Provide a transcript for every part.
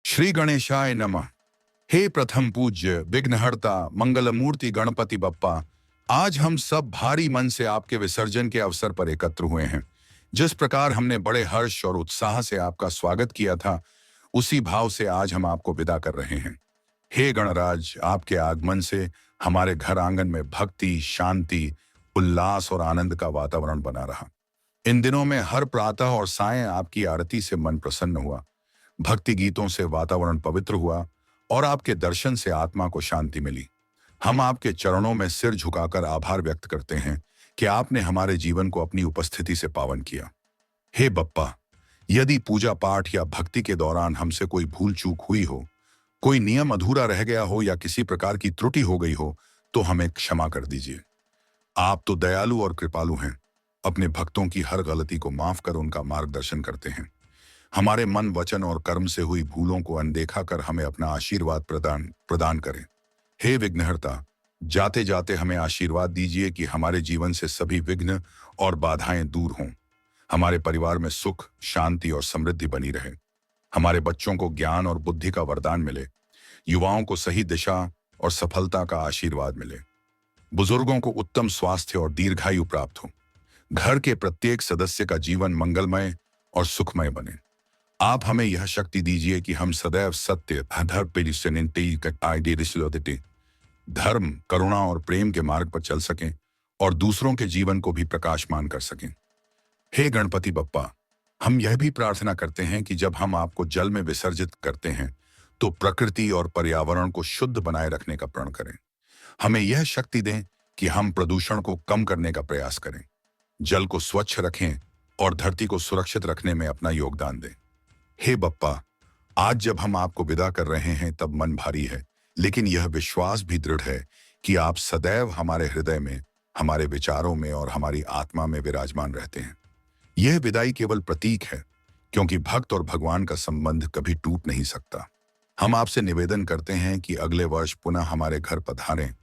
श्री गणेशाय नमः। हे प्रथम पूज्य विघ्नहर्ता मंगलमूर्ति गणपति बप्पा, आज हम सब भारी मन से आपके विसर्जन के अवसर पर एकत्र हुए हैं। जिस प्रकार हमने बड़े हर्ष और उत्साह से आपका स्वागत किया था, उसी भाव से आज हम आपको विदा कर रहे हैं। हे गणराज, आपके आगमन से हमारे घर आंगन में भक्ति, शांति, उल्लास और आनंद का वातावरण बना रहा। इन दिनों में हर प्रातः और सायं आपकी आरती से मन प्रसन्न हुआ, भक्ति गीतों से वातावरण पवित्र हुआ और आपके दर्शन से आत्मा को शांति मिली। हम आपके चरणों में सिर झुकाकर आभार व्यक्त करते हैं कि आपने हमारे जीवन को अपनी उपस्थिति से पावन किया। हे बप्पा, यदि पूजा पाठ या भक्ति के दौरान हमसे कोई भूल चूक हुई हो, कोई नियम अधूरा रह गया हो या किसी प्रकार की त्रुटि हो गई हो, तो हमें क्षमा कर दीजिए। आप तो दयालु और कृपालु हैं, अपने भक्तों की हर गलती को माफ कर उनका मार्गदर्शन करते हैं। हमारे मन, वचन और कर्म से हुई भूलों को अनदेखा कर हमें अपना आशीर्वाद प्रदान करें। हे विघ्नहर्ता, जाते जाते हमें आशीर्वाद दीजिए कि हमारे जीवन से सभी विघ्न और बाधाएं दूर हों, हमारे परिवार में सुख, शांति और समृद्धि बनी रहे, हमारे बच्चों को ज्ञान और बुद्धि का वरदान मिले, युवाओं को सही दिशा और सफलता का आशीर्वाद मिले, बुजुर्गों को उत्तम स्वास्थ्य और दीर्घायु प्राप्त हो, घर के प्रत्येक सदस्य का जीवन मंगलमय और सुखमय बने। आप हमें यह शक्ति दीजिए कि हम सदैव सत्य, धर्म, करुणा और प्रेम के मार्ग पर चल सकें और दूसरों के जीवन को भी प्रकाशमान कर सकें। हे गणपति बप्पा, हम यह भी प्रार्थना करते हैं कि जब हम आपको जल में विसर्जित करते हैं, तो प्रकृति और पर्यावरण को शुद्ध बनाए रखने का प्रण करें। हमें यह शक्ति दें कि हम प्रदूषण को कम करने का प्रयास करें, जल को स्वच्छ रखें और धरती को सुरक्षित रखने में अपना योगदान दें। हे बप्पा, आज जब हम आपको विदा कर रहे हैं तब मन भारी है, लेकिन यह विश्वास भी दृढ़ है कि आप सदैव हमारे हृदय में, हमारे विचारों में और हमारी आत्मा में विराजमान रहते हैं। यह विदाई केवल प्रतीक है, क्योंकि भक्त और भगवान का संबंध कभी टूट नहीं सकता। हम आपसे निवेदन करते हैं कि अगले वर्ष पुनः हमारे घर पधारें,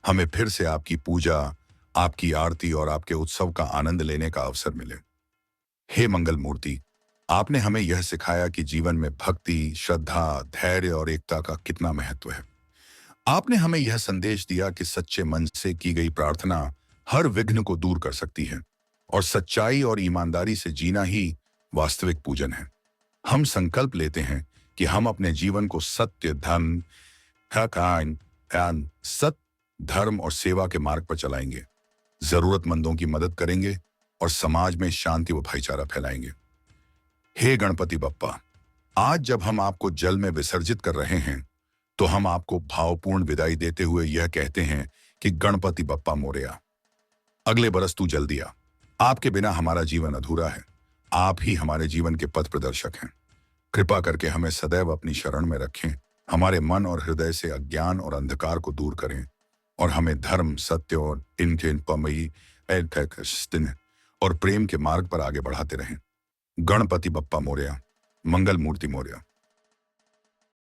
हमें फिर से आपकी पूजा, आपकी आरती और आपके उत्सव का आनंद लेने का अवसर मिले। हे मंगल मूर्ति, आपने हमें यह सिखाया कि जीवन में भक्ति, श्रद्धा, धैर्य और एकता का कितना महत्व है। आपने हमें यह संदेश दिया कि सच्चे मन से की गई प्रार्थना हर विघ्न को दूर कर सकती है और सच्चाई और ईमानदारी से जीना ही वास्तविक पूजन है। हम संकल्प लेते हैं कि हम अपने जीवन को सत्य, धर्म और सेवा के मार्ग पर चलाएंगे, जरूरतमंदों की मदद करेंगे और समाज में शांति व भाईचारा फैलाएंगे। हे गणपति बप्पा, आज जब हम आपको जल में विसर्जित कर रहे हैं, तो हम आपको भावपूर्ण विदाई देते हुए यह कहते हैं कि गणपति बप्पा मोरया। अगले बरस तू जल्दी आ। आपके बिना हमारा जीवन अधूरा है। आप ही हमारे जीवन के पथ प्रदर्शक हैं। कृपा करके हमें सदैव अपनी शरण में रखें, हमारे मन और हृदय से अज्ञान और अंधकार को दूर करें और हमें धर्म, सत्य और और प्रेम के मार्ग पर आगे बढ़ाते रहें। गणपति बप्पा मोरया, मंगल मूर्ति मोरया।